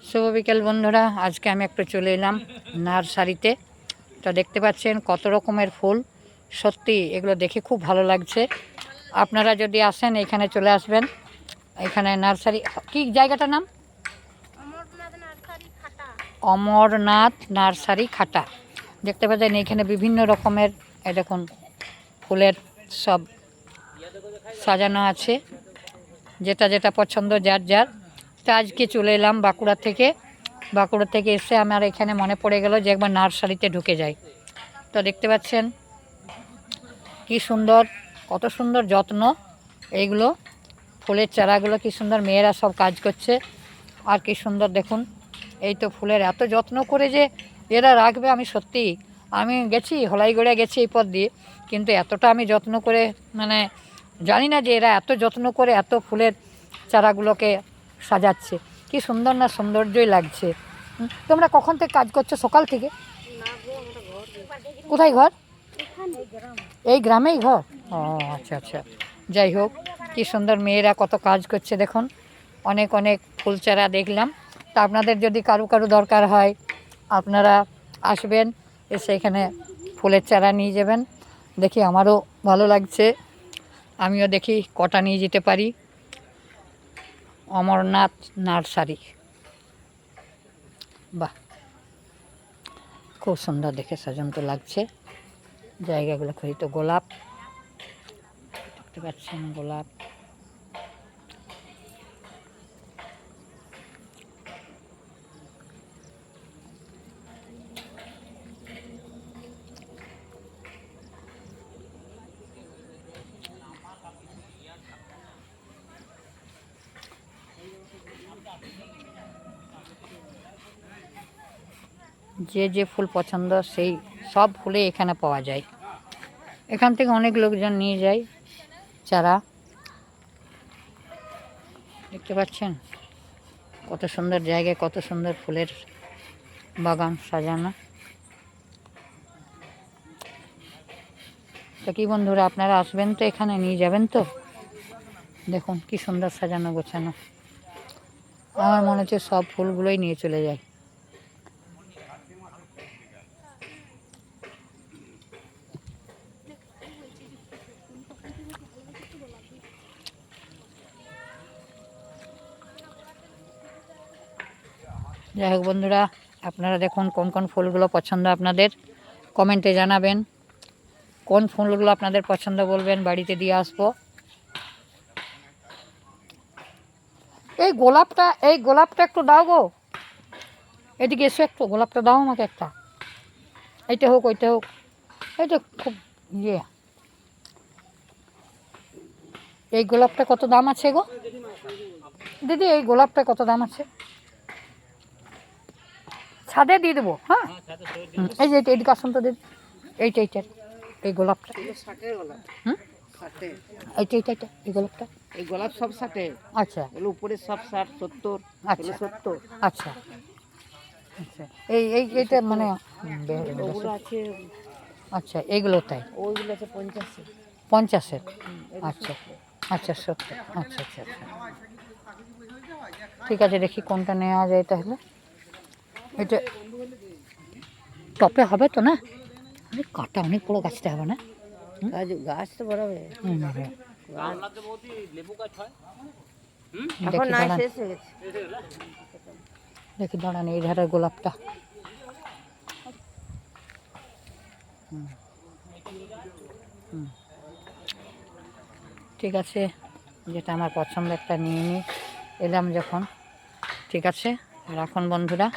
শুভ বিকেল বন্ধুরা, আজকে আমি একটু চলে এলাম নার্সারিতে। তো দেখতে পাচ্ছেন কত রকমের ফুল, সত্যি এগুলো দেখে খুব ভালো লাগছে। আপনারা যদি আসেন এখানে চলে আসবেন। এখানে নার্সারি, কি জায়গাটার নাম? অমরনাথ নার্সারি খাটা। দেখতে পাচ্ছেন এখানে বিভিন্ন রকমের দেখুন ফুলের সব সাজানো আছে, যেটা যেটা পছন্দ যার যার। তো আজকে চলে এলাম বাঁকুড়া থেকে এসে আমার এখানে মনে পড়ে গেল যে একবার নার্সারিতে ঢুকে যাই। তো দেখতে পাচ্ছেন কি সুন্দর, কত সুন্দর যত্ন এইগুলো, ফুলের চারাগুলো কি সুন্দর, মেয়েরা সব কাজ করছে। আর কি সুন্দর দেখুন, এই তো ফুলের এত যত্ন করে যে এরা রাখবে, আমি গেছি হলাইগড়ে গেছি এই পথ দিয়ে, কিন্তু এতটা আমি যত্ন করে মানে জানি না যে এরা এত যত্ন করে এত ফুলের চারাগুলোকে সাজাচ্ছে। কি সুন্দর না, সৌন্দর্যই লাগছে। তোমরা কখন থেকে কাজ করছো? সকাল থেকে? কোথায় ঘর? এই গ্রামেই ঘর? ও আচ্ছা আচ্ছা, যাই হোক, কি সুন্দর মেয়েরা কত কাজ করছে দেখুন। অনেক অনেক ফুল চারা দেখলাম। তা আপনাদের যদি কারো দরকার হয় আপনারা আসবেন, এসে এখানে ফুলের চারা নিয়ে যাবেন। দেখি আমারও ভালো লাগছে, আমিও দেখি কটা নিয়ে যেতে পারি। অমরনাথ নার্সারি, বাহ, খুব সুন্দর দেখে সাজানো তো লাগছে জায়গাগুলো। খুবই তো গোলাপ দেখতে পাচ্ছেন, গোলাপ। যে যে ফুল পছন্দ সেই সব ফুলে এখানে পাওয়া যায়। এখান থেকে অনেক লোকজন নিয়ে যায় চারা। দেখতে পাচ্ছেন কত সুন্দর জায়গায় কত সুন্দর ফুলের বাগান সাজানো। তো কি বন্ধুরা, আপনারা আসবেন তো, এখানে নিয়ে যাবেন তো। দেখুন কি সুন্দর সাজানো গোছানো, আমার মনে হচ্ছে সব ফুলগুলোই নিয়ে চলে যায়। যাই হোক বন্ধুরা, আপনারা দেখুন কোন কোন ফুলগুলো পছন্দ আপনাদের, কমেন্টে জানাবেন। কোন ফুলগুলো আপনাদের পছন্দ বলবেন, বাড়িতে দিয়ে আসবো। এই গোলাপটা একটু দাও গো, এদিকে এসো একটু, গোলাপটা দাও আমাকে একটা। এইটা হোক ওইটা হোক, এইটা খুব ইয়ে। এই গোলাপটা কত দাম আছে গো দিদি? এই গোলাপটা কত দাম আছে? ছাদে দিয়ে দেবো, হ্যাঁ। এই যে এদিকে আসুন তো দিদি, এইটা এই গোলাপটা। হুম, এইটা এই গোলাপটা। এই গোলাপ সব 60। আচ্ছা, উপরে সব 60 70। আচ্ছা 70। আচ্ছা আচ্ছা, এইটা মানে ওগুলো আছে, আচ্ছা এইগুলো তাই, ওইগুলো আছে 50। 50-এর? আচ্ছা আচ্ছা 70, আচ্ছা আচ্ছা আচ্ছা, ঠিক আছে, দেখি কোনটা নেওয়া যায় তাহলে। এটা টপে হবে তো না? অনেক কাটা, অনেক বড় গাছটা হবে না? গাছ তো বড় হবে। দেখি দাঁড়ান, এই ধারের গোলাপটা। ঠিক আছে, যেটা আমার পছন্দ একটা নিয়ে এলাম যখন। ঠিক আছে, রাখুন বন্ধুরা।